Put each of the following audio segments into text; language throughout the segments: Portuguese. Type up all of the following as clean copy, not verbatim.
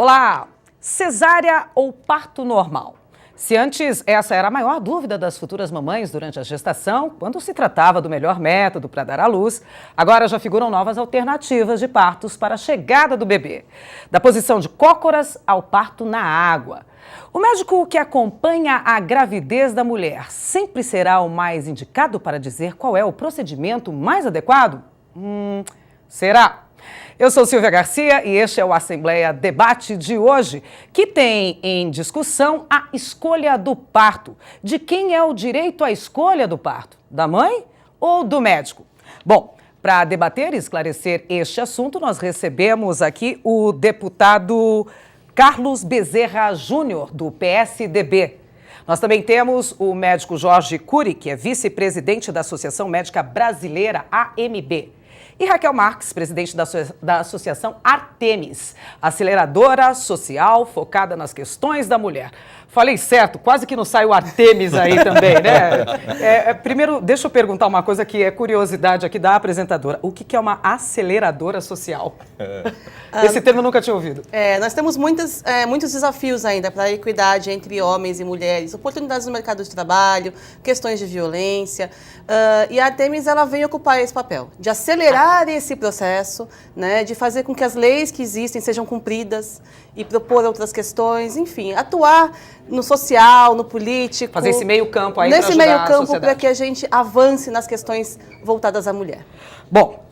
Olá! Cesárea ou parto normal? Se antes essa era a maior dúvida das futuras mamães durante a gestação, quando se tratava do melhor método para dar à luz, agora já figuram novas alternativas de partos para a chegada do bebê. Da posição de cócoras ao parto na água. O médico que acompanha a gravidez da mulher sempre será o mais indicado para dizer qual é o procedimento mais adequado? Será? Eu sou Silvia Garcia e este é o Assembleia Debate de hoje, que tem em discussão a escolha do parto. De quem é o direito à escolha do parto? Da mãe ou do médico? Bom, para debater e esclarecer este assunto, nós recebemos aqui o deputado Carlos Bezerra Júnior, do PSDB. Nós também temos o médico Jorge Cury, que é vice-presidente da Associação Médica Brasileira, AMB. E Raquel Marques, presidente da Associação Artemis, aceleradora social focada nas questões da mulher. Falei certo, quase que não sai o Artemis aí também, né? Primeiro, deixa eu perguntar uma coisa que é curiosidade aqui da apresentadora. O que é uma aceleradora social? Esse termo eu nunca tinha ouvido. Nós temos muitos desafios ainda para a equidade entre homens e mulheres, oportunidades no mercado de trabalho, questões de violência. E a Artemis ela vem ocupar esse papel, de acelerar esse processo, né, de fazer com que as leis que existem sejam cumpridas e propor outras questões, enfim, atuar no social, no político. Fazer esse meio campo aí nesse meio campo para que a gente avance nas questões voltadas à mulher. Bom,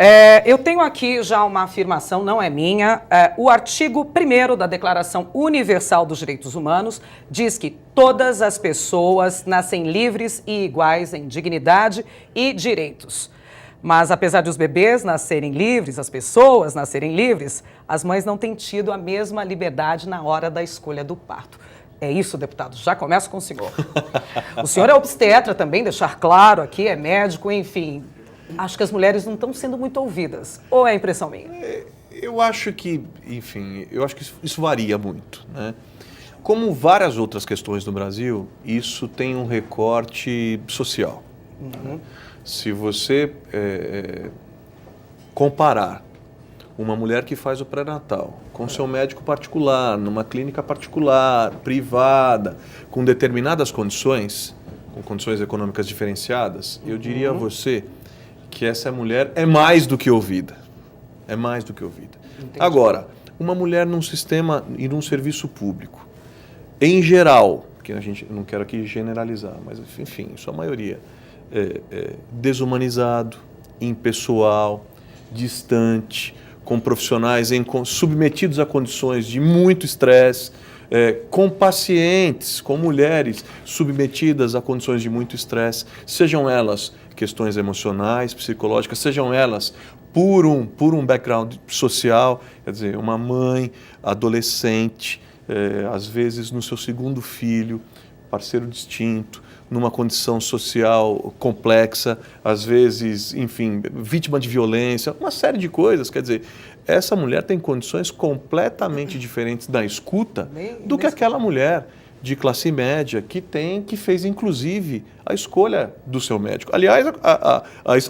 eu tenho aqui já uma afirmação, não é minha. O artigo 1º da Declaração Universal dos Direitos Humanos diz que todas as pessoas nascem livres e iguais em dignidade e direitos. Mas apesar de os bebês nascerem livres, as pessoas nascerem livres, as mães não têm tido a mesma liberdade na hora da escolha do parto. É isso, deputado. Já começo com o senhor. O senhor é obstetra também, deixar claro aqui, é médico, enfim. Acho que as mulheres não estão sendo muito ouvidas. Ou é impressão minha? Eu acho que, enfim, isso varia muito, né? Como várias outras questões no Brasil, isso tem um recorte social. Né? Se você comparar uma mulher que faz o pré-natal com seu médico particular, numa clínica particular, privada, com determinadas condições, com condições econômicas diferenciadas, eu diria a você que essa mulher é mais do que ouvida. É mais do que ouvida. Entendi. Agora, uma mulher num sistema e num serviço público, em geral, que a gente não quero aqui generalizar, mas enfim, em sua maioria, desumanizado, impessoal, distante, com profissionais submetidos a condições de muito estresse, com pacientes, com mulheres submetidas a condições de muito estresse, sejam elas questões emocionais, psicológicas, sejam elas por um background social, quer dizer, uma mãe, adolescente, às vezes no seu segundo filho, parceiro distinto, numa condição social complexa, às vezes, enfim, vítima de violência, uma série de coisas. Quer dizer, essa mulher tem condições completamente diferentes da escuta do que aquela mulher de classe média que fez, inclusive, a escolha do seu médico. Aliás,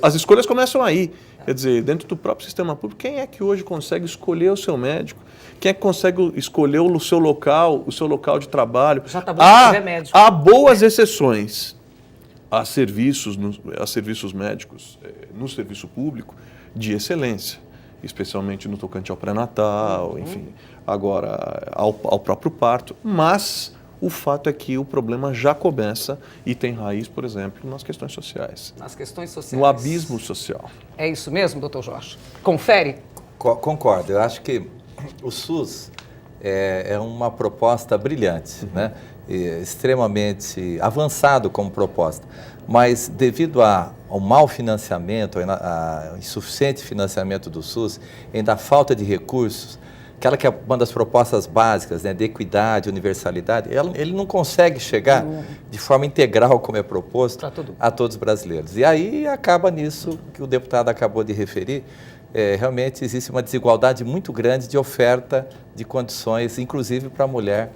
as escolhas começam aí. Quer dizer, dentro do próprio sistema público, quem é que hoje consegue escolher o seu médico? Quem é que consegue escolher o seu local de trabalho? Já está bom se tiver médico. Há boas exceções. Há serviços médicos no serviço público de excelência, especialmente no tocante ao pré-natal, enfim, agora ao próprio parto. Mas o fato é que o problema já começa e tem raiz, por exemplo, nas questões sociais. Nas questões sociais. No abismo social. É isso mesmo, doutor Jorge? Confere? Concordo. Eu acho que o SUS é uma proposta brilhante, né? Extremamente avançado como proposta, mas devido ao mau financiamento, ao insuficiente financiamento do SUS, ainda a falta de recursos, aquela que é uma das propostas básicas, né, de equidade, universalidade, ele não consegue chegar de forma integral, como é proposto, a todos os brasileiros. E aí acaba nisso que o deputado acabou de referir. Realmente existe uma desigualdade muito grande de oferta de condições, inclusive para a mulher,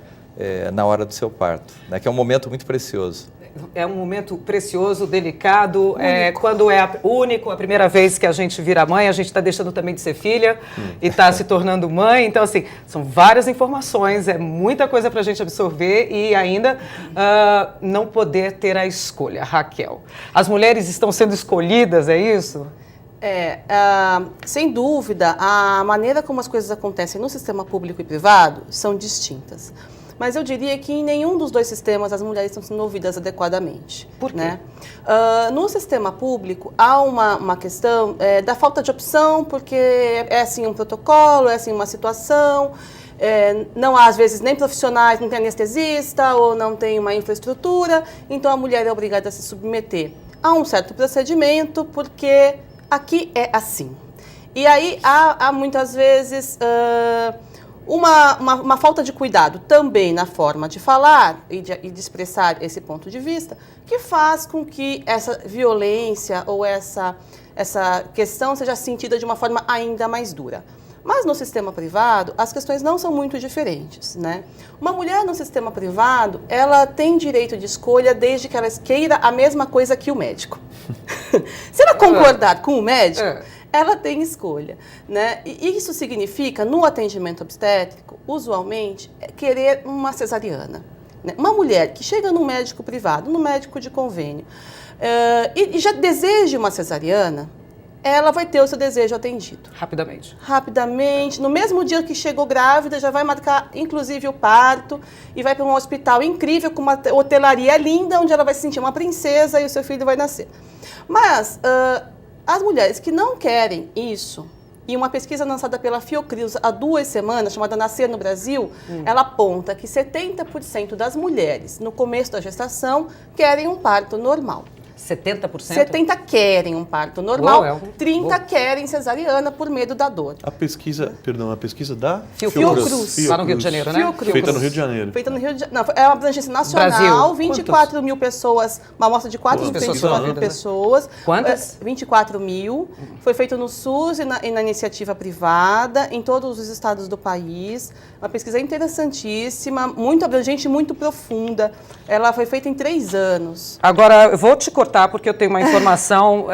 na hora do seu parto, né, que é um momento muito precioso. é um momento precioso, delicado, quando é único, a primeira vez que a gente vira mãe, a gente está deixando também de ser filha e está se tornando mãe. Então, assim, são várias informações, é muita coisa para a gente absorver e ainda não poder ter a escolha. Raquel, as mulheres estão sendo escolhidas, é isso? Sem dúvida, a maneira como as coisas acontecem no sistema público e privado são distintas. Mas eu diria que em nenhum dos dois sistemas as mulheres estão sendo ouvidas adequadamente. Por quê? Né? No sistema público, há uma questão da falta de opção, porque é assim um protocolo, é assim uma situação, não há às vezes nem profissionais, não tem anestesista ou não tem uma infraestrutura, então a mulher é obrigada a se submeter a um certo procedimento, porque aqui é assim. E aí há muitas vezes uma falta de cuidado também na forma de falar e de expressar esse ponto de vista, que faz com que essa violência ou essa questão seja sentida de uma forma ainda mais dura. Mas no sistema privado, as questões não são muito diferentes, né? Uma mulher no sistema privado, ela tem direito de escolha desde que ela queira a mesma coisa que o médico. Se ela concordar com o médico, ela tem escolha, né? E isso significa, no atendimento obstétrico, usualmente, querer uma cesariana. Né? Uma mulher que chega num médico privado, num médico de convênio, e já deseja uma cesariana, ela vai ter o seu desejo atendido. Rapidamente. Rapidamente. No mesmo dia que chegou grávida, já vai marcar, inclusive, o parto e vai para um hospital incrível, com uma hotelaria linda, onde ela vai se sentir uma princesa e o seu filho vai nascer. Mas as mulheres que não querem isso, e uma pesquisa lançada pela Fiocruz há 2 semanas, chamada Nascer no Brasil, ela aponta que 70% das mulheres, no começo da gestação, querem um parto normal. 70%? 70% querem um parto normal, Uou, 30% querem cesariana por medo da dor. A pesquisa da Fiocruz. Lá no Rio de Janeiro, né? Fiocruz. Feita no Rio de Janeiro. Feita no Rio de Janeiro. Não, é uma abrangência nacional, Brasil. 24 mil pessoas, uma amostra de 24 mil pessoas. Quantas? 24 mil. Foi feito no SUS e na iniciativa privada, em todos os estados do país. Uma pesquisa interessantíssima, muito abrangente, muito profunda. Ela foi feita em 3 anos. Agora, eu vou te cortar porque eu tenho uma informação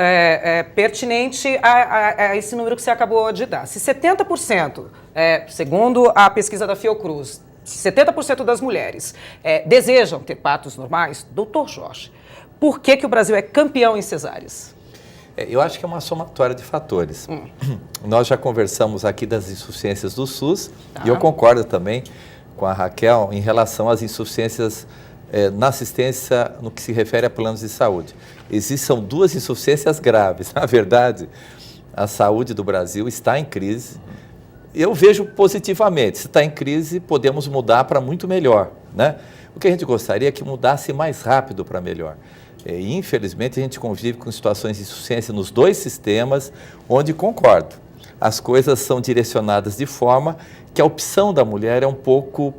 pertinente a esse número que você acabou de dar. Se 70%, segundo a pesquisa da Fiocruz, 70% das mulheres desejam ter partos normais, doutor Jorge, por que o Brasil é campeão em cesáreas? Eu acho que é uma somatória de fatores. Nós já conversamos aqui das insuficiências do SUS, e eu concordo também com a Raquel em relação às insuficiências na assistência no que se refere a planos de saúde. Existem 2 insuficiências graves. Na verdade, a saúde do Brasil está em crise. Eu vejo positivamente. Se está em crise, podemos mudar para muito melhor, né? O que a gente gostaria é que mudasse mais rápido para melhor. E, infelizmente, a gente convive com situações de insuficiência nos 2 sistemas, onde, concordo, as coisas são direcionadas de forma que a opção da mulher é um pouco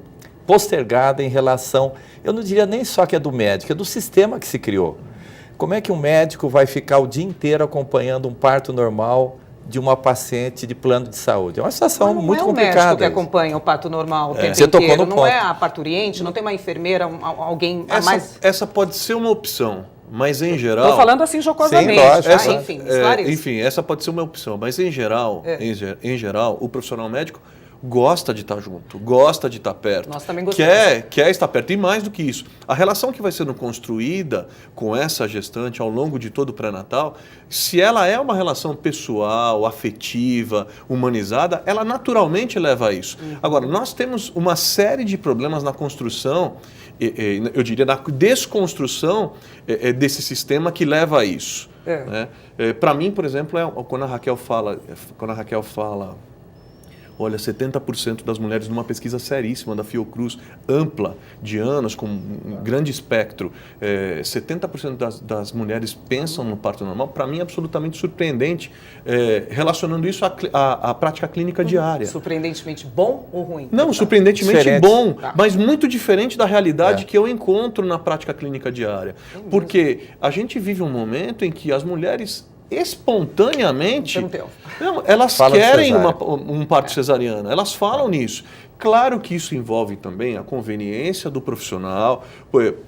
postergada em relação, eu não diria nem só que é do médico, é do sistema que se criou. Como é que um médico vai ficar o dia inteiro acompanhando um parto normal de uma paciente de plano de saúde? É uma situação muito complicada. Não é o médico que acompanha o parto normal o tempo Você tocou inteiro, no não ponto. é a parturiente, não tem uma enfermeira, alguém a mais... Essa pode ser uma opção, mas em geral... Estou falando assim jocosamente, Sim, lógico. tá? Enfim, esclareça. Enfim, essa pode ser uma opção, mas em geral, em geral, o profissional médico gosta de estar junto, gosta de estar perto. Nós também gostamos. Quer estar perto. E mais do que isso, a relação que vai sendo construída com essa gestante ao longo de todo o pré-natal, se ela é uma relação pessoal, afetiva, humanizada, ela naturalmente leva a isso. Agora, nós temos uma série de problemas na construção, eu diria na desconstrução desse sistema que leva a isso. Né? Para mim, por exemplo, quando a Raquel fala, olha, 70% das mulheres, numa pesquisa seríssima da Fiocruz, ampla, de anos, com um grande espectro, 70% das mulheres pensam no parto normal. Para mim é absolutamente surpreendente, relacionando isso à prática clínica diária. Surpreendentemente bom ou ruim? Não, surpreendentemente Diferente. bom, mas muito diferente da realidade que eu encontro na prática clínica diária. Porque a gente vive um momento em que as mulheres espontaneamente, Interrompeu. não, elas Fala de querem cesárea. um parto cesariano, elas falam nisso. Claro que isso envolve também a conveniência do profissional,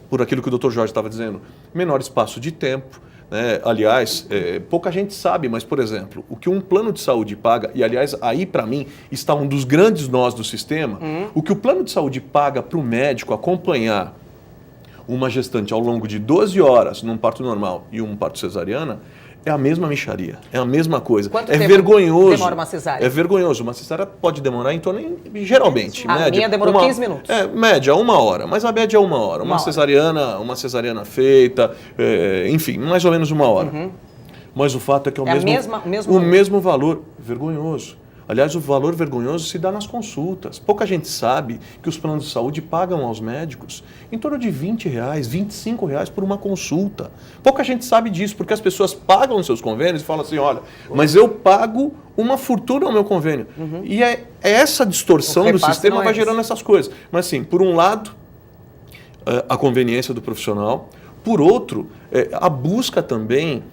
por aquilo que o Dr. Jorge estava dizendo, menor espaço de tempo. Né? Aliás, pouca gente sabe, mas, por exemplo, o que um plano de saúde paga, e aliás, aí para mim está um dos grandes nós do sistema, o que o plano de saúde paga para o médico acompanhar uma gestante ao longo de 12 horas num parto normal e um parto cesariana, é a mesma mixaria, é a mesma coisa. Quanto é tempo vergonhoso. demora uma cesárea? É vergonhoso. Uma cesárea pode demorar em torno, geralmente, A média. minha demorou 15 minutos. Média, 1 hora, mas a média é 1 hora. Uma Uma cesariana feita, enfim, mais ou menos 1 hora. Mas o fato é que é o mesmo valor vergonhoso. Aliás, o valor vergonhoso se dá nas consultas. Pouca gente sabe que os planos de saúde pagam aos médicos em torno de R$20, R$25 por uma consulta. Pouca gente sabe disso, porque as pessoas pagam os seus convênios e falam assim, olha, mas eu pago uma fortuna ao meu convênio. E é essa distorção do sistema vai gerando essas coisas. Mas sim, por um lado, a conveniência do profissional. Por outro, a busca também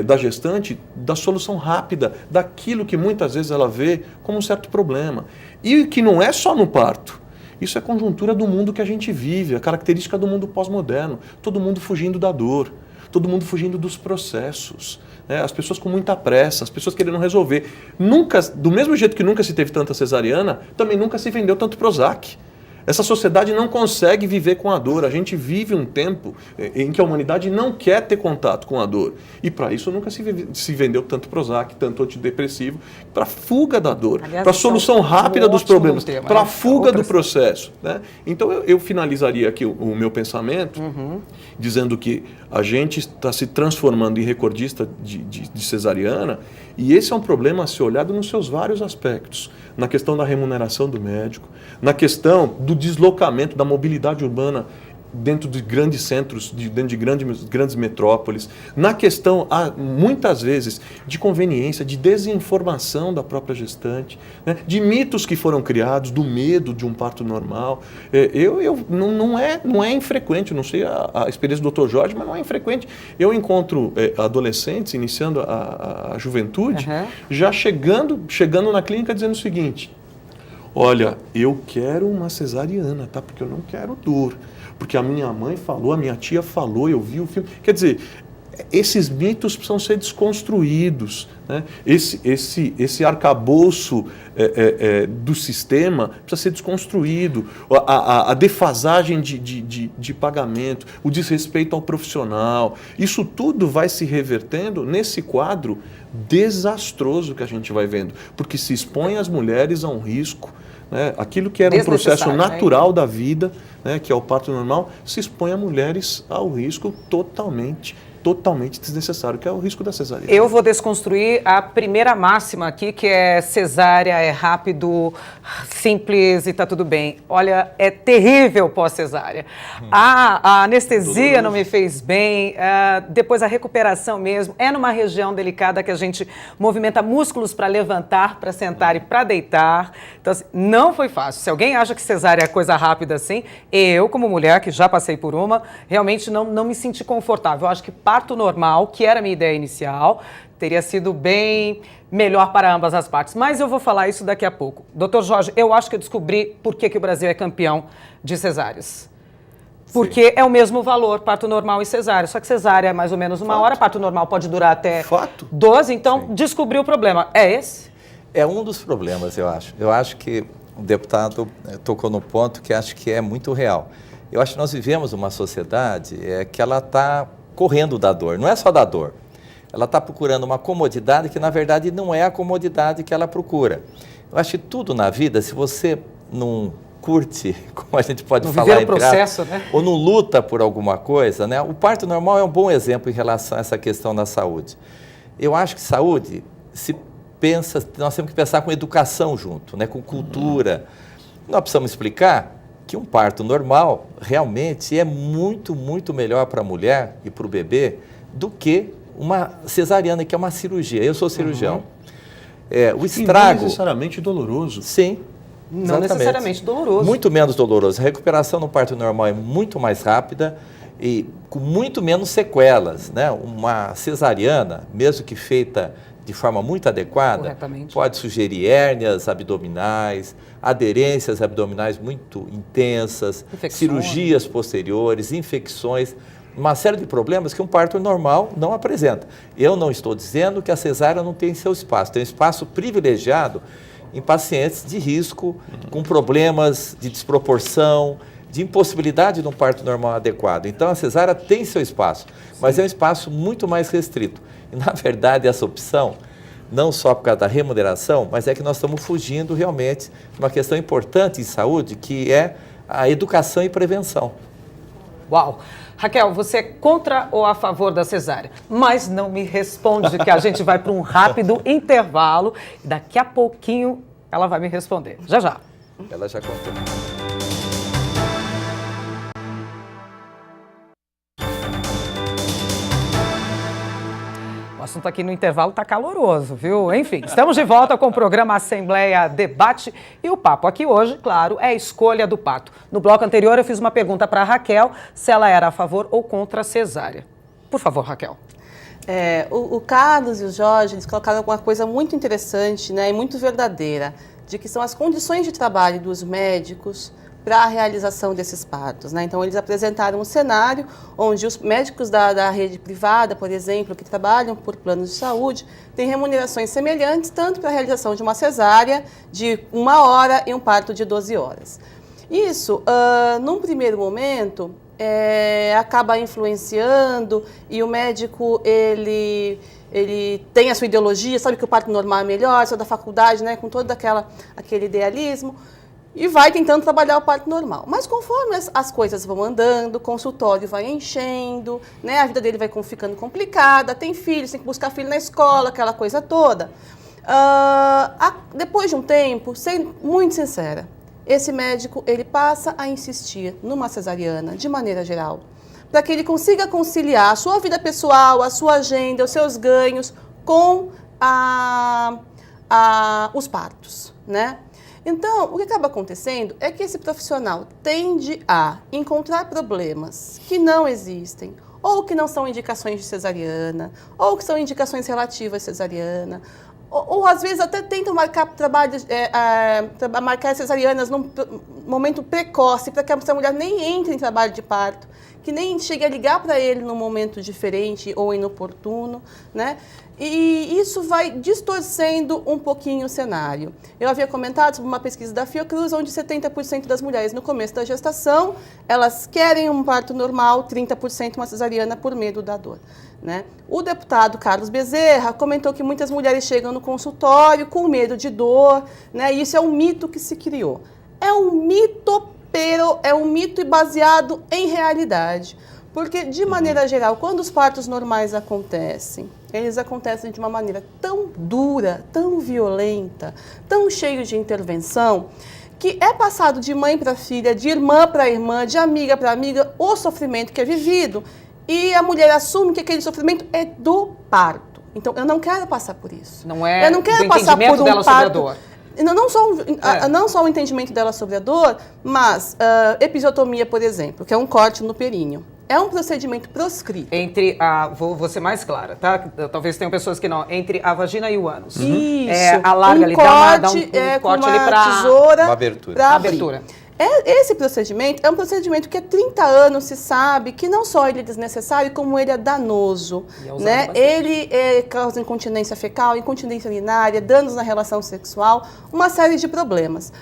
da gestante da solução rápida daquilo que muitas vezes ela vê como um certo problema. E que não é só no parto. Isso é conjuntura do mundo que a gente vive, a característica do mundo pós-moderno. Todo mundo fugindo da dor, todo mundo fugindo dos processos. Né? As pessoas com muita pressa, as pessoas querendo resolver. Nunca, do mesmo jeito que nunca se teve tanta cesariana, também nunca se vendeu tanto Prozac. Essa sociedade não consegue viver com a dor. A gente vive um tempo em que a humanidade não quer ter contato com a dor. E para isso nunca se vendeu tanto Prozac, tanto antidepressivo, para a fuga da dor, para a solução rápida dos problemas, para a fuga do processo. Né? Então eu finalizaria aqui o meu pensamento dizendo que a gente está se transformando em recordista de cesariana, e esse é um problema a ser olhado nos seus vários aspectos. Na questão da remuneração do médico, na questão do deslocamento, da mobilidade urbana dentro de grandes centros, dentro de grandes metrópoles, na questão, muitas vezes, de conveniência, de desinformação da própria gestante, né? De mitos que foram criados, do medo de um parto normal. Não é infrequente, não sei a experiência do Dr. Jorge, mas não é infrequente. Eu encontro adolescentes, iniciando a juventude, já chegando na clínica dizendo o seguinte: olha, eu quero uma cesariana, tá? Porque eu não quero dor. Porque a minha mãe falou, a minha tia falou, eu vi o filme. Quer dizer, esses mitos precisam ser desconstruídos. Né? Esse arcabouço do sistema precisa ser desconstruído. A defasagem de pagamento, o desrespeito ao profissional, isso tudo vai se revertendo nesse quadro desastroso que a gente vai vendo. Porque se expõe as mulheres a um risco. Né? Aquilo que era um processo natural da vida, né, que é o parto normal, se expõe a mulheres ao risco totalmente desnecessário, que é o risco da cesárea. Eu vou desconstruir a primeira máxima aqui, que é cesárea, é rápido, simples e tá tudo bem. Olha, é terrível pós-cesárea. A anestesia não me fez bem, depois a recuperação mesmo, é numa região delicada que a gente movimenta músculos para levantar, para sentar e para deitar. Então, assim, não foi fácil. Se alguém acha que cesárea é coisa rápida assim, eu, como mulher, que já passei por uma, realmente não me senti confortável. Eu acho que parto normal, que era a minha ideia inicial, teria sido bem melhor para ambas as partes. Mas eu vou falar isso daqui a pouco. Dr. Jorge, eu acho que eu descobri por que o Brasil é campeão de cesáreas. Porque é o mesmo valor, parto normal e cesárea. Só que cesárea é mais ou menos 1 hora, parto normal pode durar até 12, então descobri o problema. É esse? É um dos problemas, eu acho. Eu acho que o deputado tocou no ponto que acho que é muito real. Eu acho que nós vivemos uma sociedade que ela está correndo da dor. Não é só da dor. Ela está procurando uma comodidade que, na verdade, não é a comodidade que ela procura. Eu acho que tudo na vida, se você não curte, como a gente pode falar, o processo, né? Ou não luta por alguma coisa, né? O parto normal é um bom exemplo em relação a essa questão da saúde. Eu acho que saúde, nós temos que pensar com educação junto, né? Com cultura. Nós precisamos explicar que um parto normal realmente é muito, muito melhor para a mulher e para o bebê do que uma cesariana, que é uma cirurgia. Eu sou cirurgião. O estrago... E não necessariamente doloroso. Sim. Não necessariamente doloroso. Muito menos doloroso. A recuperação no parto normal é muito mais rápida e com muito menos sequelas, né? Uma cesariana, mesmo que feita de forma muito adequada, pode sugerir hérnias abdominais, aderências abdominais muito intensas, cirurgias posteriores, infecções, uma série de problemas que um parto normal não apresenta. Eu não estou dizendo que a cesárea não tem seu espaço, tem um espaço privilegiado em pacientes de risco, com problemas de desproporção, de impossibilidade de um parto normal adequado. Então, a cesárea tem seu espaço, mas é um espaço muito mais restrito. E, na verdade, essa opção, não só por causa da remuneração, mas é que nós estamos fugindo realmente de uma questão importante em saúde, que é a educação e prevenção. Uau! Raquel, você é contra ou a favor da cesárea? Mas não me responde, que a gente vai para um rápido intervalo. E daqui a pouquinho ela vai me responder. Já, já. Ela já contou. O assunto aqui no intervalo está caloroso, viu? Enfim, estamos de volta com o programa Assembleia Debate e o papo aqui hoje, claro, é a escolha do parto. No bloco anterior eu fiz uma pergunta para a Raquel se ela era a favor ou contra a cesárea. Por favor, Raquel. O Carlos e o Jorge, eles colocaram uma coisa muito interessante, né, e muito verdadeira, de que são as condições de trabalho dos médicos para a realização desses partos, né? Então, eles apresentaram um cenário onde os médicos da rede privada, por exemplo, que trabalham por planos de saúde, têm remunerações semelhantes, tanto para a realização de uma cesárea de 1 hora e um parto de 12 horas. Isso, num primeiro momento, acaba influenciando e o médico, ele tem a sua ideologia, sabe que o parto normal é melhor, saiu da faculdade, né, com todo aquele idealismo, e vai tentando trabalhar o parto normal. Mas conforme as coisas vão andando, o consultório vai enchendo, né, a vida dele vai ficando complicada, tem filhos, tem que buscar filho na escola, aquela coisa toda. Depois de um tempo, sendo muito sincera, esse médico ele passa a insistir numa cesariana, de maneira geral, para que ele consiga conciliar a sua vida pessoal, a sua agenda, os seus ganhos com os partos, né? Então, o que acaba acontecendo é que esse profissional tende a encontrar problemas que não existem, ou que não são indicações de cesariana, ou que são indicações relativas à cesariana, ou às vezes até tentam marcar marcar cesarianas num momento precoce, para que essa mulher nem entre em trabalho de parto, que nem chegue a ligar para ele num momento diferente ou inoportuno, né? E isso vai distorcendo um pouquinho o cenário. Eu havia comentado sobre uma pesquisa da Fiocruz, onde 70% das mulheres no começo da gestação, elas querem um parto normal, 30% uma cesariana por medo da dor, né? O deputado Carlos Bezerra comentou que muitas mulheres chegam no consultório com medo de dor, né? E isso é um mito que se criou. É um mito, é um mito baseado em realidade. Porque, de maneira geral, quando os partos normais acontecem, eles acontecem de uma maneira tão dura, tão violenta, tão cheio de intervenção, que é passado de mãe para filha, de irmã para irmã, de amiga para amiga, o sofrimento que é vivido. E a mulher assume que aquele sofrimento é do parto. Então, eu não quero passar por isso. Não é eu não quero passar por um dela parto. Sobre a dor. Não só o entendimento dela sobre a dor, mas episiotomia, por exemplo, que é um corte no períneo. É um procedimento proscrito. Vou ser mais clara, tá? Talvez tenham pessoas que não. Entre a vagina e o ânus. Isso. Alarga ali, dá um corte ali para tesoura. Uma abertura. Pra abertura. Esse procedimento é um procedimento que há 30 anos se sabe que não só ele é desnecessário, como ele é danoso, né? Ele causa incontinência fecal, incontinência urinária, danos na relação sexual, uma série de problemas.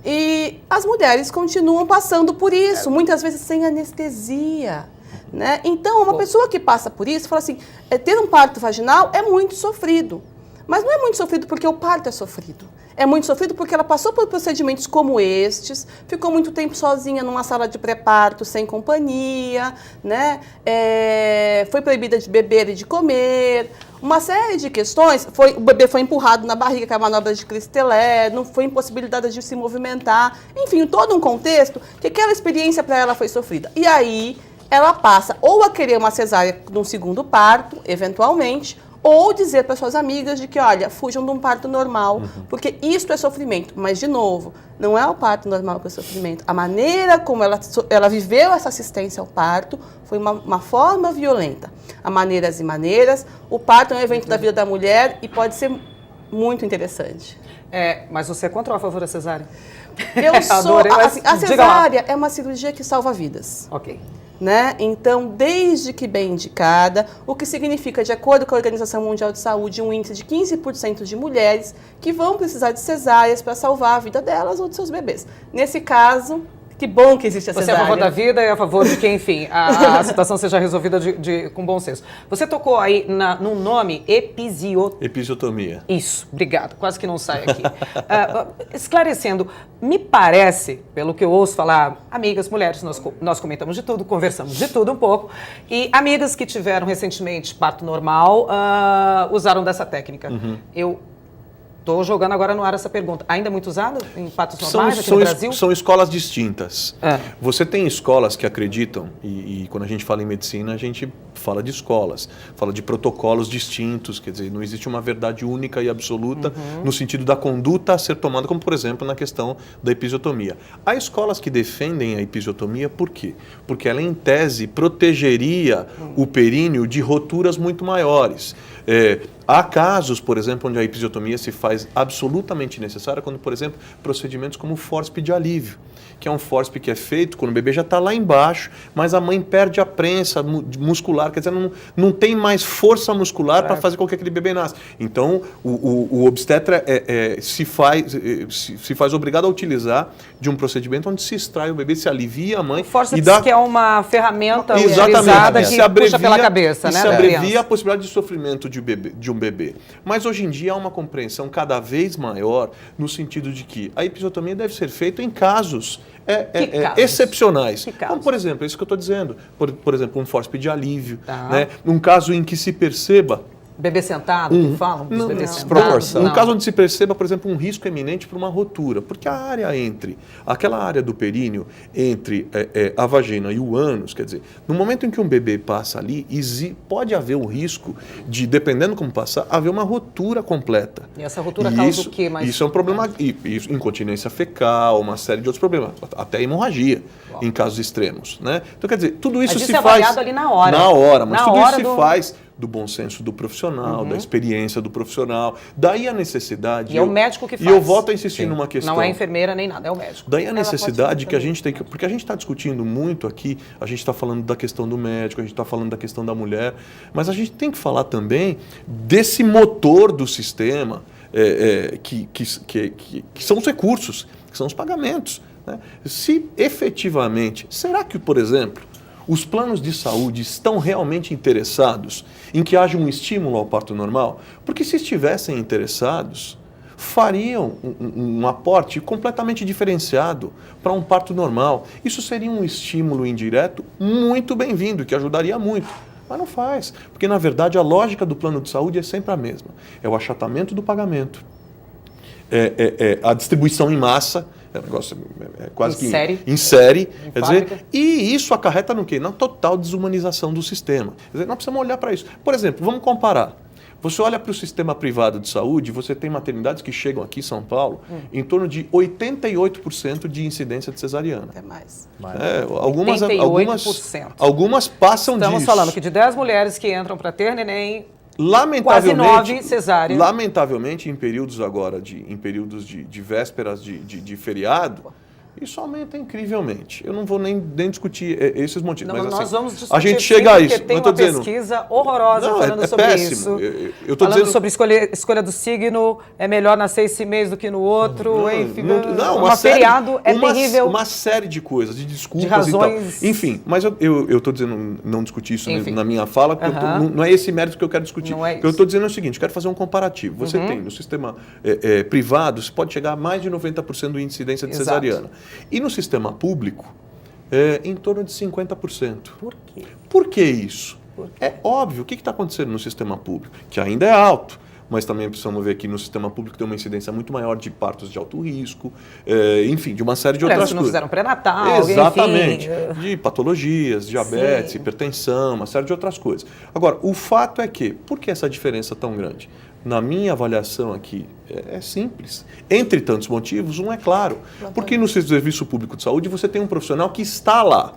E as mulheres continuam passando por isso, muitas vezes sem anestesia, né? Então, uma pessoa que passa por isso, fala assim, ter um parto vaginal é muito sofrido. Mas não é muito sofrido porque o parto é sofrido. É muito sofrido porque ela passou por procedimentos como estes, ficou muito tempo sozinha numa sala de pré-parto, sem companhia, né? Foi proibida de beber e de comer. Uma série de questões, o bebê foi empurrado na barriga, que é a manobra de Christelé, não foi impossibilitada de se movimentar. Enfim, todo um contexto que aquela experiência para ela foi sofrida. E aí ela passa ou a querer uma cesárea num segundo parto, eventualmente, Ou dizer para suas amigas de que, olha, fujam de um parto normal, porque isto é sofrimento. Mas, de novo, não é o parto normal que é sofrimento. A maneira como ela viveu essa assistência ao parto foi uma forma violenta. Há maneiras e maneiras. O parto é um evento da vida da mulher e pode ser muito interessante. Mas você é contra ou a favor da cesárea? Eu sou... Adorei, mas a diga lá. cesárea é uma cirurgia que salva vidas. Ok. Né? Então, desde que bem indicada, o que significa, de acordo com a Organização Mundial de Saúde, um índice de 15% de mulheres que vão precisar de cesáreas para salvar a vida delas ou de seus bebês. Nesse caso, que bom que existe a Você cesárea. é a favor da vida e a favor de que, enfim, a situação seja resolvida com bom senso. Você tocou aí no nome Episiotomia. Isso, obrigado. Quase que não sai aqui. Esclarecendo, me parece, pelo que eu ouço falar, amigas, mulheres, nós comentamos de tudo, conversamos de tudo um pouco, e amigas que tiveram recentemente parto normal usaram dessa técnica. Eu estou jogando agora no ar essa pergunta. Ainda é muito usada em partos normais aqui no Brasil? São escolas distintas. Você tem escolas que acreditam, e quando a gente fala em medicina, a gente fala de escolas, fala de protocolos distintos, quer dizer, não existe uma verdade única e absoluta no sentido da conduta a ser tomada, como, por exemplo, na questão da episiotomia. Há escolas que defendem a episiotomia, por quê? Porque ela, em tese, protegeria o períneo de roturas muito maiores. Há casos, por exemplo, onde a episiotomia se faz absolutamente necessária, quando, por exemplo, procedimentos como o fórceps de alívio, que é um fórceps que é feito quando o bebê já está lá embaixo, mas a mãe perde a prensa muscular, quer dizer, não tem mais força muscular para fazer com que aquele bebê nasça. Então, o obstetra se faz obrigado a utilizar de um procedimento onde se extrai o bebê, se alivia a mãe. O fórceps que é uma ferramenta utilizada que puxa pela cabeça, né? Se abrevia a possibilidade de sofrimento de um bebê. Mas hoje em dia há uma compreensão cada vez maior no sentido de que a episiotomia deve ser feita em casos excepcionais. Como, por exemplo, é isso que eu estou dizendo. Por exemplo, um fórceps de alívio. Né? Um caso em que se perceba... Bebê sentado, que falam dos bebês sentados? Um caso onde se perceba, por exemplo, um risco eminente para uma rotura. Porque aquela área do períneo entre a vagina e o ânus, quer dizer, no momento em que um bebê passa ali, pode haver um risco de, dependendo como passar, haver uma rotura completa. E essa rotura causa o quê? Isso é um problema, incontinência fecal, uma série de outros problemas, até hemorragia, em casos extremos. Né? Então, quer dizer, tudo isso se faz... avaliado ali na hora. Na hora, mas tudo isso se faz... do bom senso do profissional, da experiência do profissional. Daí a necessidade... E é o médico que faz. E eu volto a insistir numa questão... Não é enfermeira nem nada, é o médico. Daí a necessidade que a gente tem que... Porque a gente está discutindo muito aqui, a gente está falando da questão do médico, a gente está falando da questão da mulher, mas a gente tem que falar também desse motor do sistema, que são os recursos, que são os pagamentos. Né? Se efetivamente... Será que, por exemplo... os planos de saúde estão realmente interessados em que haja um estímulo ao parto normal? Porque se estivessem interessados, fariam um aporte completamente diferenciado para um parto normal. Isso seria um estímulo indireto muito bem-vindo, que ajudaria muito. Mas não faz, porque na verdade a lógica do plano de saúde é sempre a mesma. É o achatamento do pagamento, a distribuição em massa, é um negócio quase que em série, quer dizer, e isso acarreta no quê? Na total desumanização do sistema. Quer dizer, nós precisamos olhar para isso. Por exemplo, vamos comparar. Você olha para o sistema privado de saúde, você tem maternidades que chegam aqui em São Paulo em torno de 88% de incidência de cesariana. Até mais. Algumas passam disso. Estamos falando que de 10 mulheres que entram para ter neném, lamentavelmente, quase 9 cesáreas. Lamentavelmente, em períodos agora, em períodos de vésperas de feriado, isso aumenta incrivelmente. Eu não vou nem discutir esses motivos. Não, mas nós assim, vamos discutir a gente chega a isso. Porque tem uma pesquisa horrorosa falando sobre péssimo. isso. Eu tô falando dizendo... sobre escolha do signo, é melhor nascer esse mês do que no outro. Enfim, feriado é terrível. Uma série de coisas, de desculpas de razões... e tal. Enfim, mas eu estou dizendo não discutir isso na minha fala, porque não é esse mérito que eu quero discutir. Não é isso. O que eu estou dizendo é o seguinte, eu quero fazer um comparativo. Você tem no sistema privado, você pode chegar a mais de 90% de incidência de cesariana. E no sistema público, em torno de 50%. Por quê? Por que isso? É óbvio, o que está acontecendo no sistema público? Que ainda é alto, mas também precisamos ver que no sistema público tem uma incidência muito maior de partos de alto risco, enfim, de uma série de outras que não coisas. fizeram pré-natal, Exatamente. enfim. De patologias, diabetes, hipertensão, uma série de outras coisas. Agora, o fato é que, por que essa diferença tão grande? Na minha avaliação aqui, é simples. Entre tantos motivos, um é claro. Porque no serviço público de saúde você tem um profissional que está lá,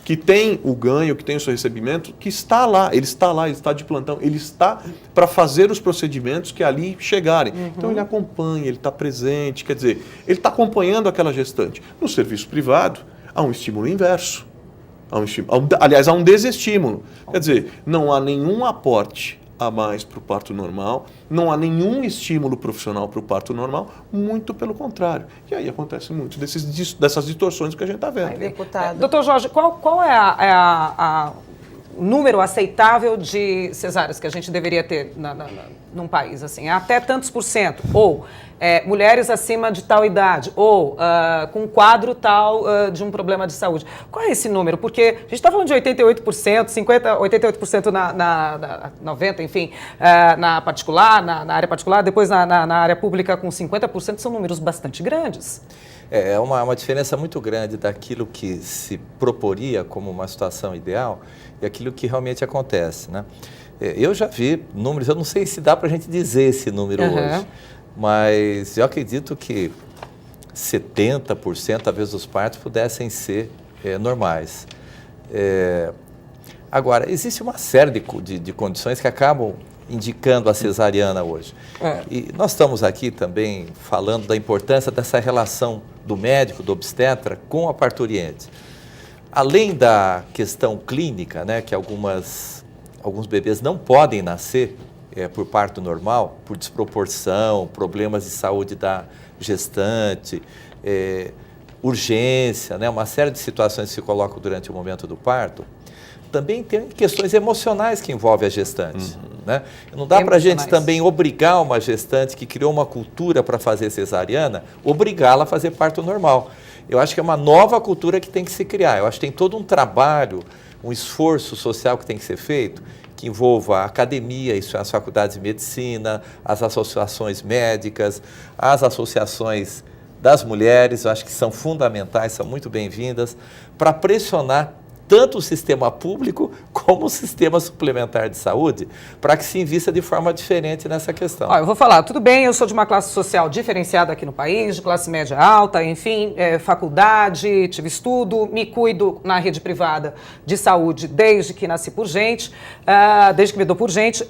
que tem o ganho, que tem o seu recebimento, que está lá, ele está de plantão, ele está para fazer os procedimentos que ali chegarem. Então ele acompanha, ele está presente, quer dizer, ele está acompanhando aquela gestante. No serviço privado, há um estímulo inverso. Aliás, há um desestímulo. Quer dizer, não há nenhum aporte a mais para o parto normal, não há nenhum estímulo profissional para o parto normal, muito pelo contrário. E aí acontece muito dessas distorções que a gente está vendo. Doutor Jorge, qual é o número aceitável de cesáreas que a gente deveria ter num país? Assim, até tantos %? Ou mulheres acima de tal idade? Ou com um quadro tal de um problema de saúde? Qual é esse número? Porque a gente está falando de 88%, 88% na 90%, enfim, na particular, na área particular, depois na área pública com 50%, são números bastante grandes. É uma diferença muito grande daquilo que se proporia como uma situação ideal e aquilo que realmente acontece, né? Eu já vi números, eu não sei se dá para a gente dizer esse número hoje, mas eu acredito que 70% talvez dos partos pudessem ser normais. Agora, existe uma série de condições que acabam indicando a cesariana hoje. E nós estamos aqui também falando da importância dessa relação do médico, do obstetra, com a parturiente. Além da questão clínica, né, que alguns bebês não podem nascer por parto normal, por desproporção, problemas de saúde da gestante, urgência, né, uma série de situações que se colocam durante o momento do parto, também tem questões emocionais que envolvem a gestante. Né? Não dá para a gente também obrigar uma gestante que criou uma cultura para fazer cesariana, obrigá-la a fazer parto normal. Eu acho que é uma nova cultura que tem que se criar. Eu acho que tem todo um trabalho, um esforço social que tem que ser feito, que envolva a academia, isso é as faculdades de medicina, as associações médicas, as associações das mulheres, eu acho que são fundamentais, são muito bem-vindas, para pressionar tanto o sistema público como o sistema suplementar de saúde, para que se invista de forma diferente nessa questão. Eu vou falar, tudo bem, eu sou de uma classe social diferenciada aqui no país, de classe média alta, enfim, faculdade, tive estudo, me cuido na rede privada de saúde desde que nasci por gente, desde que me dou por gente,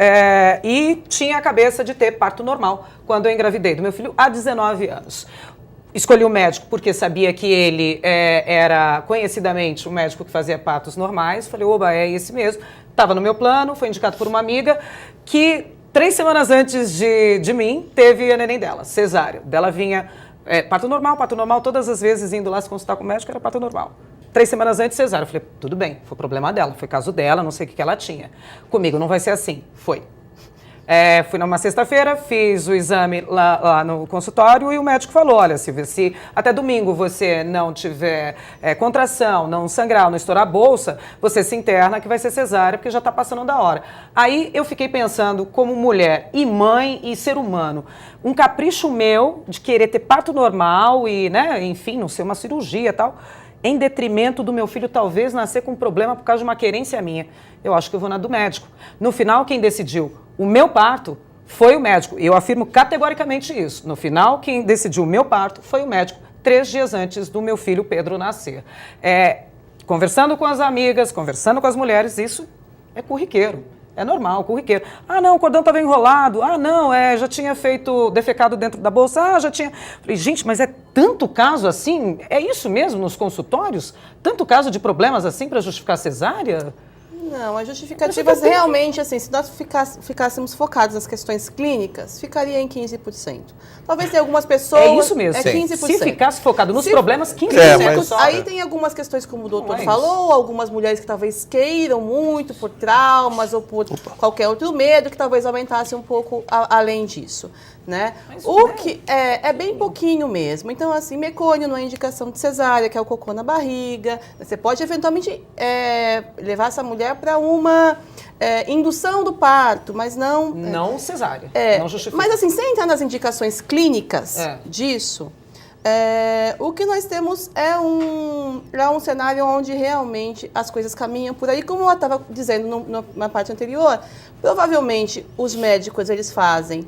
e tinha a cabeça de ter parto normal quando eu engravidei do meu filho há 19 anos. Escolhi o médico porque sabia que ele era conhecidamente o médico que fazia partos normais. Falei, oba, é esse mesmo. Estava no meu plano, foi indicado por uma amiga que 3 semanas antes de mim teve a neném dela, cesárea. Dela vinha parto normal, todas as vezes indo lá se consultar com o médico era parto normal. 3 semanas antes, cesárea. Eu falei, tudo bem, foi problema dela, foi caso dela, não sei o que ela tinha. Comigo não vai ser assim. Foi. Fui numa sexta-feira, fiz o exame lá no consultório e o médico falou, olha, Silvia, se até domingo você não tiver contração, não sangrar, não estourar a bolsa, você se interna que vai ser cesárea porque já está passando da hora. Aí eu fiquei pensando como mulher e mãe e ser humano, um capricho meu de querer ter parto normal e, né, enfim, não ser uma cirurgia e tal, em detrimento do meu filho talvez nascer com problema por causa de uma querência minha. Eu acho que eu vou na do médico. No final, quem decidiu o meu parto foi o médico. E eu afirmo categoricamente isso. No final, quem decidiu o meu parto foi o médico, 3 dias antes do meu filho Pedro nascer. Conversando com as amigas, conversando com as mulheres, isso é corriqueiro. É normal, corriqueiro. Ah, não, o cordão estava enrolado. Ah, não, já tinha feito defecado dentro da bolsa. Ah, já tinha... Falei, gente, mas é tanto caso assim? É isso mesmo nos consultórios? Tanto caso de problemas assim para justificar cesárea? Não, as justificativas realmente, assim, se nós ficássemos focados nas questões clínicas, ficaria em 15%. Talvez tenha algumas pessoas... É isso mesmo. 15%. Se ficasse focado nos problemas, 15%. Mas aí tem algumas questões, como o doutor falou, algumas mulheres que talvez queiram muito por traumas ou por qualquer outro medo, que talvez aumentasse um pouco além disso. Né? O que é bem pouquinho mesmo. Então, assim, mecônio não é indicação de cesárea, que é o cocô na barriga. Você pode, eventualmente, levar essa mulher para uma indução do parto, mas não... Não cesárea, não justifica. Mas assim, sem entrar nas indicações clínicas disso, o que nós temos é um cenário onde realmente as coisas caminham por aí. Como eu estava dizendo na parte anterior, provavelmente os médicos eles fazem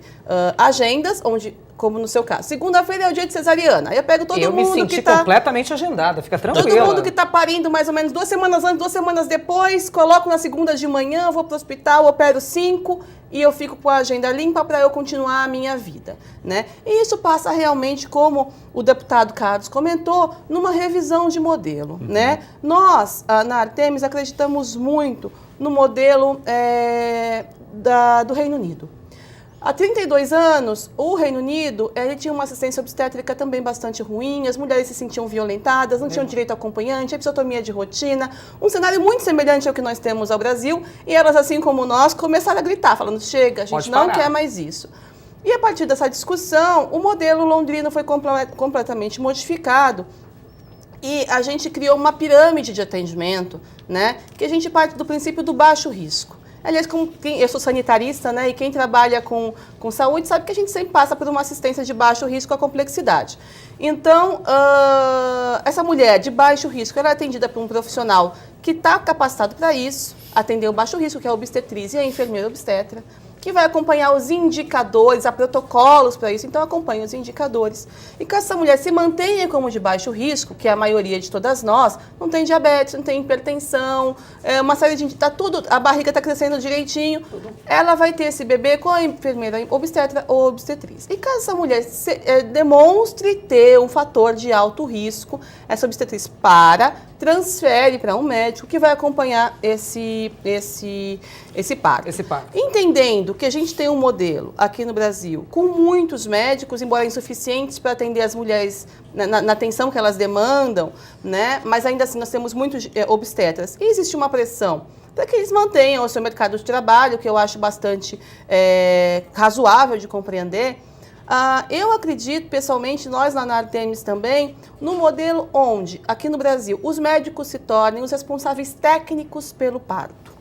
agendas, onde, como no seu caso, segunda-feira é o dia de cesariana. Aí eu pego todo mundo que Eu me senti completamente agendada, fica tranquila. Todo mundo que está parindo mais ou menos 2 semanas antes, 2 semanas depois, coloco na segunda de manhã, vou para o hospital, opero 5 e eu fico com a agenda limpa para eu continuar a minha vida, né? E isso passa realmente, como o deputado Carlos comentou, numa revisão de modelo, né? Nós, na Artemis, acreditamos muito no modelo do Reino Unido. Há 32 anos, o Reino Unido ele tinha uma assistência obstétrica também bastante ruim, as mulheres se sentiam violentadas, não tinham direito a acompanhante, episiotomia de rotina, um cenário muito semelhante ao que nós temos ao Brasil, e elas, assim como nós, começaram a gritar, falando, chega, a gente não quer mais isso. E a partir dessa discussão, o modelo londrino foi completamente modificado, e a gente criou uma pirâmide de atendimento, né, que a gente parte do princípio do baixo risco. Aliás, eu sou sanitarista, né, e quem trabalha com saúde sabe que a gente sempre passa por uma assistência de baixo risco à complexidade. Então, essa mulher de baixo risco, ela é atendida por um profissional que está capacitado para isso, atender o baixo risco, que é a obstetriz e a enfermeira obstetra, que vai acompanhar os indicadores, há protocolos para isso, então acompanha os indicadores. E que essa mulher se mantenha como de baixo risco, que é a maioria de todas nós, não tem diabetes, não tem hipertensão, uma série de... Tá tudo, a barriga está crescendo direitinho, ela vai ter esse bebê com a enfermeira obstetra ou obstetriz. E caso essa mulher demonstre ter um fator de alto risco, essa obstetriz transfere para um médico que vai acompanhar esse parto. Entendendo que a gente tem um modelo aqui no Brasil com muitos médicos, embora insuficientes para atender as mulheres na atenção que elas demandam, né? Mas ainda assim nós temos muitos obstetras. E existe uma pressão para que eles mantenham o seu mercado de trabalho, que eu acho bastante razoável de compreender. Eu acredito, pessoalmente, nós lá na Artemis também, no modelo onde, aqui no Brasil, os médicos se tornem os responsáveis técnicos pelo parto.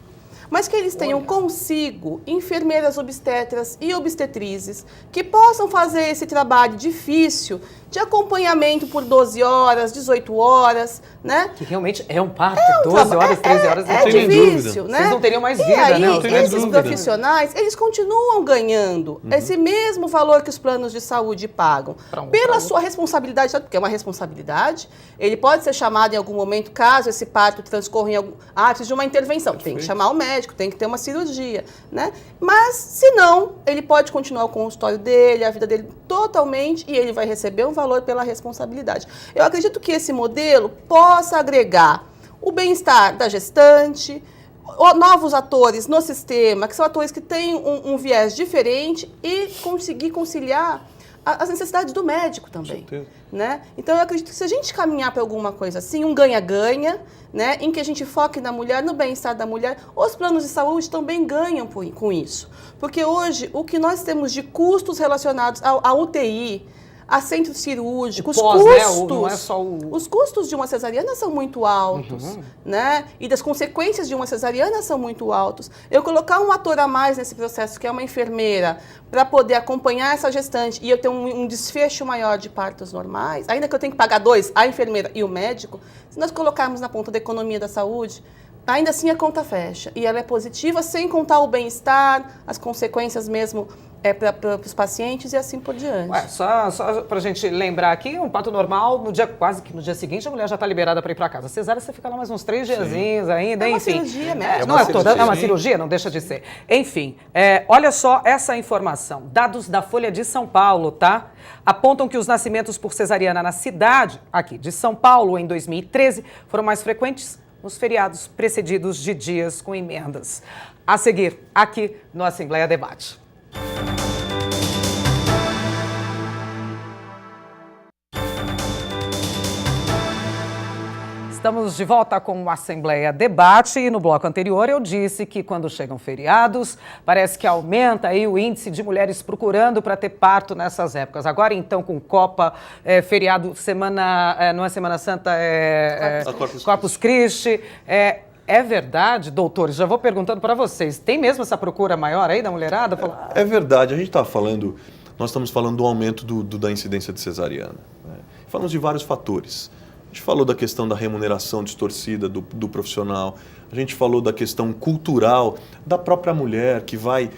Mas que eles tenham consigo enfermeiras obstetras e obstetrizes que possam fazer esse trabalho difícil de acompanhamento por 12 horas, 18 horas, né? Que realmente é um parto, 12 horas, 13 horas. É difícil, né? Vocês não teriam mais vida, aí, né? Esses profissionais, eles continuam ganhando esse mesmo valor que os planos de saúde pagam. Pela sua responsabilidade, porque é uma responsabilidade, ele pode ser chamado em algum momento, caso esse parto transcorra em algum... precisa de uma intervenção. Tem que chamar o médico, tem que ter uma cirurgia, né? Mas, se não, ele pode continuar o consultório dele, a vida dele totalmente, e ele vai receber um valor pela responsabilidade. Eu acredito que esse modelo possa agregar o bem-estar da gestante, novos atores no sistema, que são atores que têm um viés diferente, e conseguir conciliar as necessidades do médico também, né? Então, eu acredito que se a gente caminhar para alguma coisa assim, um ganha-ganha, né, em que a gente foque na mulher, no bem-estar da mulher, os planos de saúde também ganham com isso. Porque hoje, o que nós temos de custos relacionados à UTI, a centro cirúrgico, os custos, não é só os custos de uma cesariana são muito altos, né? E das consequências de uma cesariana são muito altos. Eu colocar um ator a mais nesse processo, que é uma enfermeira, para poder acompanhar essa gestante e eu ter um desfecho maior de partos normais, ainda que eu tenha que pagar 2, a enfermeira e o médico, se nós colocarmos na ponta da economia da saúde, ainda assim a conta fecha. E ela é positiva, sem contar o bem-estar, as consequências mesmo para os pacientes e assim por diante. Só para a gente lembrar aqui, um parto normal, quase que no dia seguinte, a mulher já está liberada para ir para casa. Cesárea, você fica lá mais uns 3 diazinhos ainda, enfim. É uma cirurgia mesmo. É uma cirurgia, não deixa de ser. Enfim, olha só essa informação. Dados da Folha de São Paulo, tá? Apontam que os nascimentos por cesariana na cidade, aqui de São Paulo, em 2013, foram mais frequentes nos feriados precedidos de dias com emendas. A seguir, aqui no Assembleia Debate. Estamos de volta com o Assembleia Debate e no bloco anterior eu disse que quando chegam feriados, parece que aumenta aí o índice de mulheres procurando para ter parto nessas épocas. Agora então com Copa, feriado, não é Semana Santa, Corpus Christi, É verdade, doutores, já vou perguntando para vocês, tem mesmo essa procura maior aí da mulherada? É verdade, a gente está falando, nós estamos falando do aumento da incidência de cesariana. Né? Falamos de vários fatores. A gente falou da questão da remuneração distorcida do profissional, a gente falou da questão cultural da própria mulher, que vai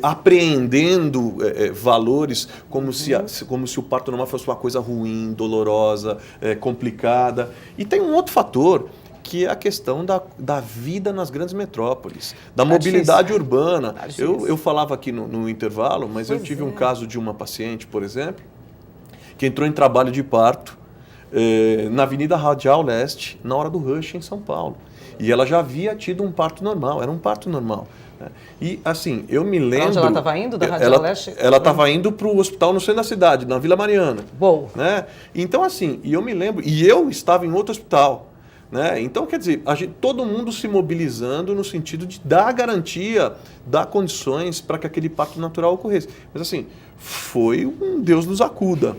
apreendendo valores como se o parto normal fosse uma coisa ruim, dolorosa, complicada. E tem um outro fator, que é a questão da vida nas grandes metrópoles, da mobilidade urbana. Eu falava aqui no intervalo, mas eu tive um caso de uma paciente, por exemplo, que entrou em trabalho de parto na Avenida Radial Leste, na hora do rush em São Paulo. E ela já havia tido um parto normal, era um parto normal. Né? E assim, eu me lembro... Onde ela estava indo, da Radial Leste? Ela estava indo para o hospital no centro da cidade, na Vila Mariana. Boa. Né? Então assim, e eu me lembro, e eu estava em outro hospital. Né? Então, quer dizer, todo mundo se mobilizando no sentido de dar garantia, dar condições para que aquele parto natural ocorresse. Mas assim, foi um Deus nos acuda.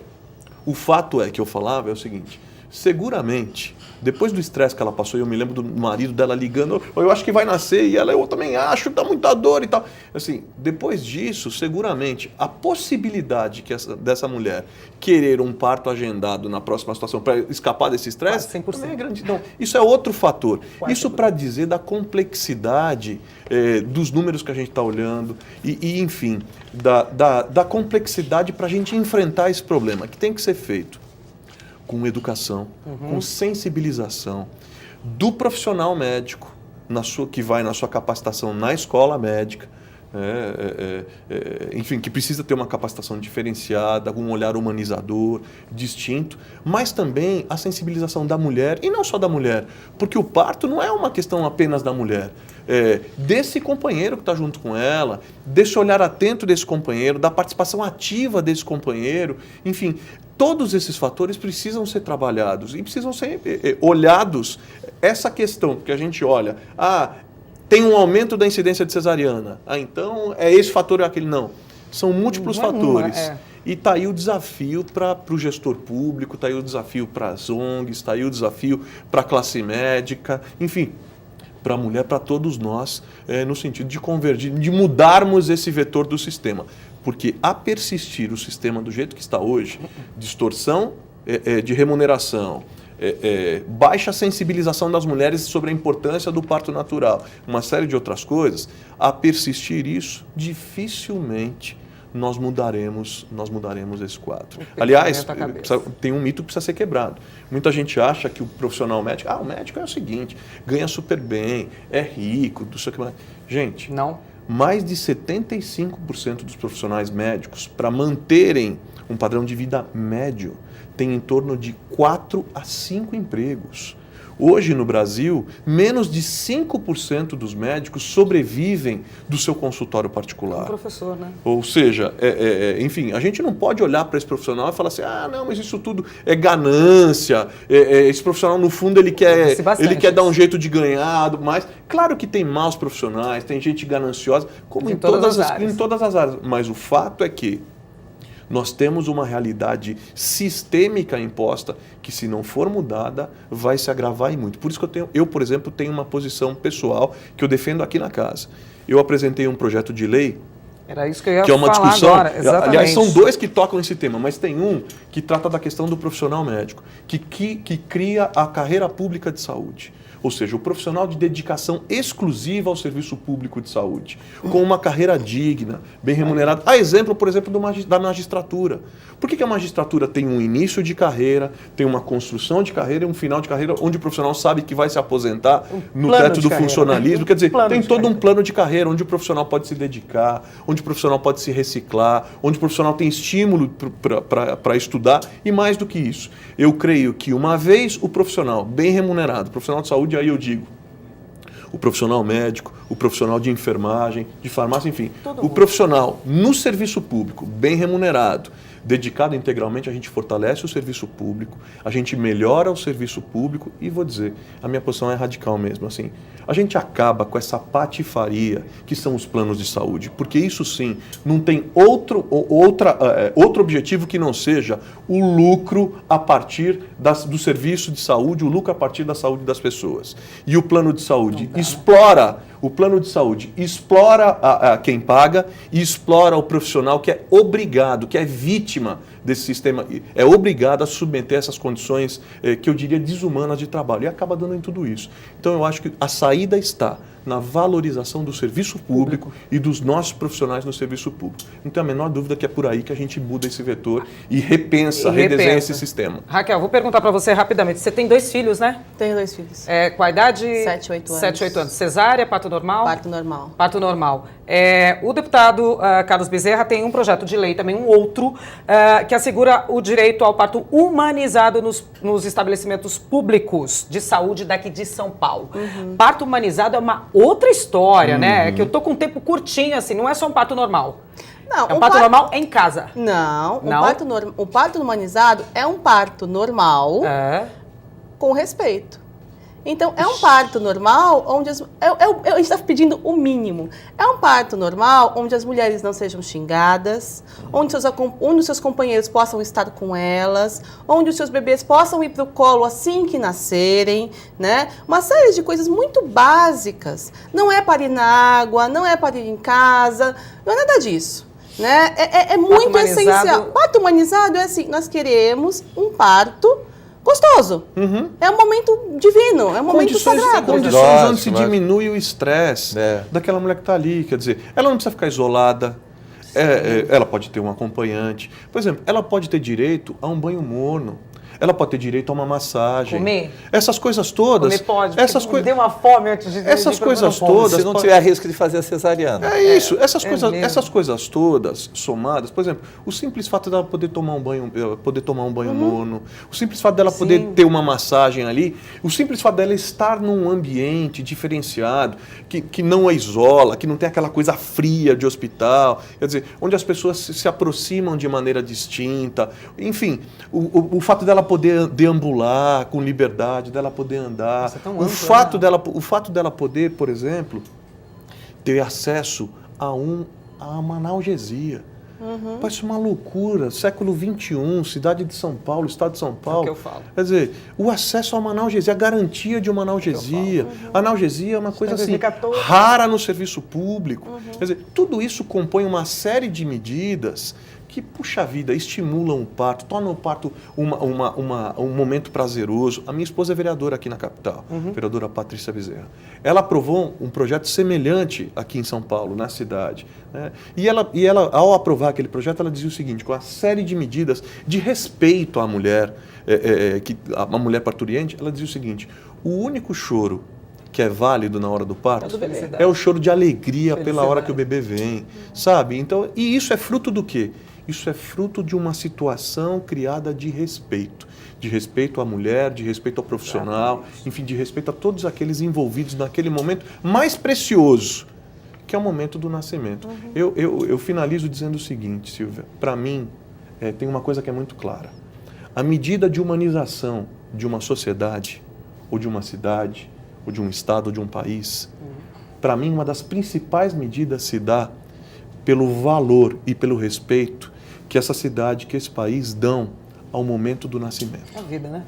O fato é que eu falava é o seguinte, seguramente, depois do estresse que ela passou, eu me lembro do marido dela ligando, eu acho que vai nascer, e ela, eu também acho, dá muita dor e tal. Assim, depois disso, seguramente, a possibilidade dessa mulher querer um parto agendado na próxima situação para escapar desse estresse, também é grande. Então, isso é outro fator. Isso para dizer da complexidade dos números que a gente está olhando e enfim, da complexidade para a gente enfrentar esse problema, que tem que ser feito com educação, com sensibilização do profissional médico que vai na sua capacitação na escola médica, enfim, que precisa ter uma capacitação diferenciada, um olhar humanizador, distinto, mas também a sensibilização da mulher, e não só da mulher, porque o parto não é uma questão apenas da mulher, desse companheiro que está junto com ela, desse olhar atento desse companheiro, da participação ativa desse companheiro, enfim, todos esses fatores precisam ser trabalhados e precisam ser olhados. Essa questão que a gente olha, tem um aumento da incidência de cesariana, então é esse fator ou aquele, não. São múltiplos fatores. E está aí o desafio para o gestor público, está aí o desafio para as ONGs, está aí o desafio para a classe médica, enfim, para a mulher, para todos nós, no sentido de convergir, de mudarmos esse vetor do sistema. Porque a persistir o sistema do jeito que está hoje, distorção de remuneração, baixa sensibilização das mulheres sobre a importância do parto natural, uma série de outras coisas, a persistir isso, dificilmente nós mudaremos esse quadro. Aliás, tem um mito que precisa ser quebrado. Muita gente acha que o profissional médico, o médico é o seguinte, ganha super bem, é rico, não sei o que mais. Gente, não. Mais de 75% dos profissionais médicos, para manterem um padrão de vida médio, tem em torno de 4 a 5 empregos. Hoje, no Brasil, menos de 5% dos médicos sobrevivem do seu consultório particular. Um professor, né? Ou seja, enfim, a gente não pode olhar para esse profissional e falar assim, não, mas isso tudo é ganância, esse profissional, no fundo, ele quer dar um jeito de ganhar, mas claro que tem maus profissionais, tem gente gananciosa, como em todas as áreas. Mas o fato é que nós temos uma realidade sistêmica imposta que, se não for mudada, vai se agravar e muito. Por isso que eu, por exemplo, tenho uma posição pessoal que eu defendo aqui na casa. Eu apresentei um projeto de lei. Era isso que eu ia que é uma falar discussão. Agora. Exatamente. Aliás, são dois que tocam nesse tema, mas tem um que trata da questão do profissional médico, que cria a carreira pública de saúde. Ou seja, o profissional de dedicação exclusiva ao serviço público de saúde, com uma carreira digna, bem remunerada. A exemplo, por exemplo, da magistratura. Por que a magistratura tem um início de carreira, tem uma construção de carreira e um final de carreira, onde o profissional sabe que vai se aposentar no teto do funcionalismo? Quer dizer, tem todo um plano de carreira onde o profissional pode se dedicar, onde o profissional pode se reciclar, onde o profissional tem estímulo para estudar. E mais do que isso, eu creio que uma vez o profissional bem remunerado, o profissional de saúde, aí eu digo, o profissional médico, o profissional de enfermagem, de farmácia, enfim. O profissional no serviço público, bem remunerado, dedicado integralmente, a gente fortalece o serviço público, a gente melhora o serviço público e vou dizer, a minha posição é radical mesmo, assim, a gente acaba com essa patifaria que são os planos de saúde, porque isso sim, não tem outro objetivo que não seja o lucro a partir do serviço de saúde, o lucro a partir da saúde das pessoas. E o plano de saúde explora quem paga e explora o profissional que é obrigado, que é vítima desse sistema, é obrigado a submeter essas condições que eu diria desumanas de trabalho e acaba dando em tudo isso. Então eu acho que a saída está na valorização do serviço público e dos nossos profissionais no serviço público. Não tem a menor dúvida que é por aí que a gente muda esse vetor e redesenha esse sistema. Raquel, vou perguntar para você rapidamente. Você tem 2 filhos, né? Tenho 2 filhos. Com a idade? 7, 8 anos. 7, 8 anos. Cesárea, parto normal? Parto normal. Parto normal. O deputado Carlos Bezerra tem um projeto de lei, também um outro, que assegura o direito ao parto humanizado nos estabelecimentos públicos de saúde daqui de São Paulo. Parto humanizado é uma outra história, né? Que eu tô com um tempo curtinho, assim, não é só um parto normal. Não, é um parto normal em casa. Não, o parto humanizado é um parto normal com respeito. Então, é um parto normal onde a gente está pedindo o mínimo. É um parto normal onde as mulheres não sejam xingadas, onde os seus companheiros possam estar com elas, onde os seus bebês possam ir para o colo assim que nascerem, né? Uma série de coisas muito básicas. Não é parir na água, não é parir em casa, não é nada disso. Né? É muito essencial. Parto humanizado é assim, nós queremos um parto gostoso. É um momento divino, é um momento sagrado. Condições onde se diminui o estresse daquela mulher que está ali. Quer dizer, ela não precisa ficar isolada, ela pode ter um acompanhante. Por exemplo, ela pode ter direito a um banho morno. Ela pode ter direito a uma massagem. Comer. Essas coisas todas. Comer pode, deu uma fome antes de essas coisas todas. Se não tiver risco de fazer a cesariana. É isso. Essas coisas todas somadas. Por exemplo, o simples fato dela poder tomar um banho morno, o simples fato dela poder ter uma massagem ali, o simples fato dela estar num ambiente diferenciado, que não a isola, que não tem aquela coisa fria de hospital, quer dizer, onde as pessoas se aproximam de maneira distinta. Enfim, o fato dela poder deambular com liberdade, dela poder andar. O fato dela poder, por exemplo, ter acesso a uma analgesia. Parece uma loucura. Século XXI, cidade de São Paulo, estado de São Paulo. É o que eu falo. Quer dizer, o acesso a uma analgesia, a garantia de uma analgesia. A analgesia é uma coisa assim, rara no serviço público. Quer dizer, tudo isso compõe uma série de medidas que, puxa vida, estimulam o parto, tornam o parto um momento prazeroso. A minha esposa é vereadora aqui na capital, vereadora Patrícia Bezerra. Ela aprovou um projeto semelhante aqui em São Paulo, na cidade. Né? E ela, ao aprovar aquele projeto, ela dizia o seguinte, com uma série de medidas de respeito à mulher, a mulher parturiente, ela dizia o seguinte, o único choro que é válido na hora do parto é o choro de alegria pela hora que o bebê vem, sabe? Então, e isso é fruto do quê? Isso é fruto de uma situação criada de respeito à mulher, de respeito ao profissional, enfim, de respeito a todos aqueles envolvidos naquele momento mais precioso, que é o momento do nascimento. Eu finalizo dizendo o seguinte, Silvia, para mim, tem uma coisa que é muito clara. A medida de humanização de uma sociedade, ou de uma cidade, ou de um estado, ou de um país, para mim, uma das principais medidas se dá pelo valor e pelo respeito que essa cidade, que esse país dão ao momento do nascimento. A vida, né?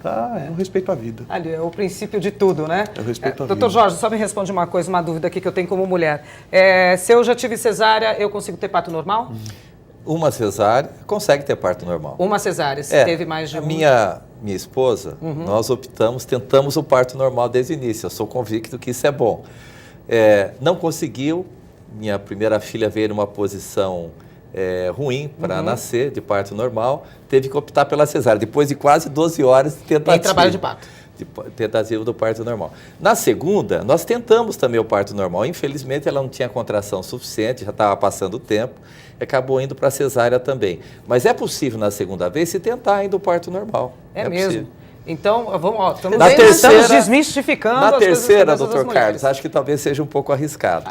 É o respeito à vida. Ali, é o princípio de tudo, né? É o respeito à vida. Doutor Jorge, só me responde uma coisa, uma dúvida aqui que eu tenho como mulher. Se eu já tive cesárea, eu consigo ter parto normal? Uma cesárea consegue ter parto normal. Uma cesárea, se teve mais de uma. Minha esposa, nós tentamos o parto normal desde o início. Eu sou convicto que isso é bom. Não conseguiu. Minha primeira filha veio numa posição ruim para nascer, de parto normal, teve que optar pela cesárea, depois de quase 12 horas de tentativa. Em trabalho de parto. De tentativa do parto normal. Na segunda, nós tentamos também o parto normal. Infelizmente, ela não tinha contração suficiente, já estava passando o tempo, e acabou indo para a cesárea também. Mas é possível, na segunda vez, se tentar ainda o parto normal. É mesmo? Possível. Então, vamos, ó, estamos desmistificando Na as coisas terceira, das doutor mulheres. Carlos, acho que talvez seja um pouco arriscado.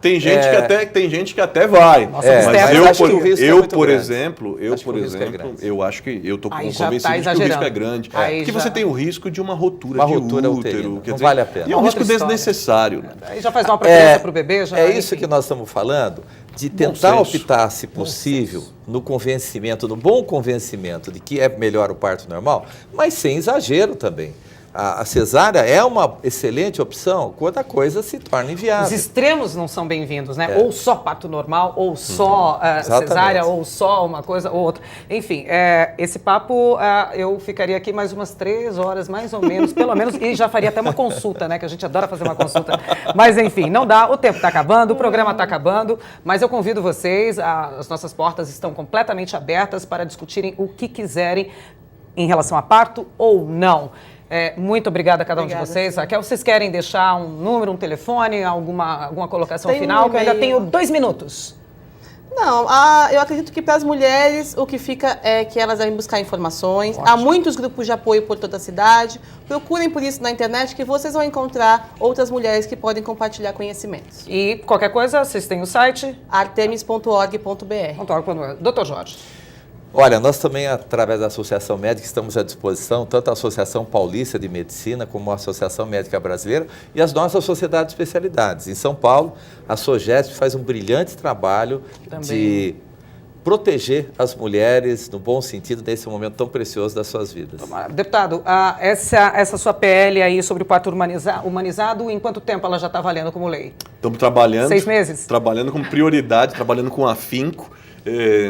Tem gente que até vai. Nossa, Mas acho que o risco é muito grande. Eu acho que eu estou Aí já convencido tá de que o risco exagerando. é grande. Aí Porque já- você tem o risco de uma rotura Uma de rotura útero. uterina. Quer Não dizer, vale a pena. E é um Outra risco história. desnecessário. Né? Aí já faz uma preferência para o bebê, já. É isso enfim. que nós estamos falando, de tentar senso. optar, se possível, no convencimento, no bom convencimento de que é melhor o parto normal, mas sem exagero também. A cesárea é uma excelente opção quando a coisa se torna Os inviável. extremos não são bem-vindos, né? Ou só parto normal, ou só Exatamente. cesárea, ou só uma coisa ou outra. Enfim, esse papo, eu ficaria aqui mais umas 3 horas, mais ou menos, pelo menos, e já faria até uma consulta, né? Que a gente adora fazer uma consulta. Mas, enfim, não dá, o tempo está acabando, o programa está acabando, mas eu convido vocês, as nossas portas estão completamente abertas para discutirem o que quiserem em relação a parto ou não. Muito obrigada a cada um de vocês. Raquel, vocês querem deixar um número, um telefone, alguma colocação Tem final? um Que eu ainda e-mail. tenho 2 minutos. Não, eu acredito que para as mulheres o que fica é que elas devem buscar informações. Há muitos grupos de apoio por toda a cidade. Procurem por isso na internet que vocês vão encontrar outras mulheres que podem compartilhar conhecimentos. E qualquer coisa, vocês têm o site. artemis.org.br. Doutor Jorge. Olha, nós também, através da Associação Médica, estamos à disposição, tanto a Associação Paulista de Medicina, como a Associação Médica Brasileira e as nossas sociedades de especialidades. Em São Paulo, a SOGESP faz um brilhante trabalho de proteger as mulheres, no bom sentido, nesse momento tão precioso das suas vidas. Deputado, essa sua PL aí sobre o parto humanizado, em quanto tempo ela já está valendo como lei? Estamos trabalhando. 6 meses? Trabalhando com prioridade, trabalhando com afinco.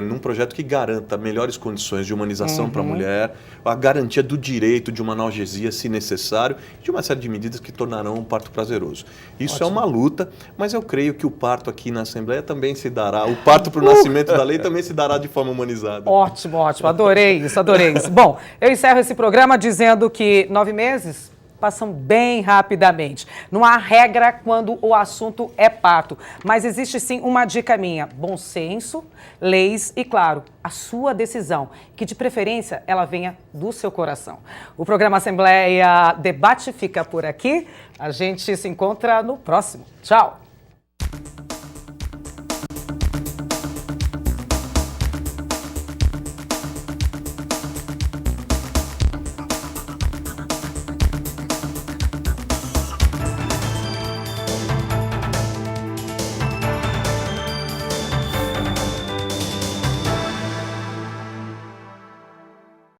Num projeto que garanta melhores condições de humanização para a mulher, a garantia do direito de uma analgesia, se necessário, e de uma série de medidas que tornarão o parto prazeroso. Isso é uma luta, mas eu creio que o parto aqui na Assembleia também se dará, o parto para o nascimento da lei também se dará de forma humanizada. Ótimo, ótimo. Adorei isso, adorei isso. Bom, eu encerro esse programa dizendo que 9 meses passam bem rapidamente. Não há regra quando o assunto é parto, mas existe sim uma dica minha: bom senso, leis e, claro, a sua decisão, que de preferência ela venha do seu coração. O programa Assembleia Debate fica por aqui. A gente se encontra no próximo. Tchau!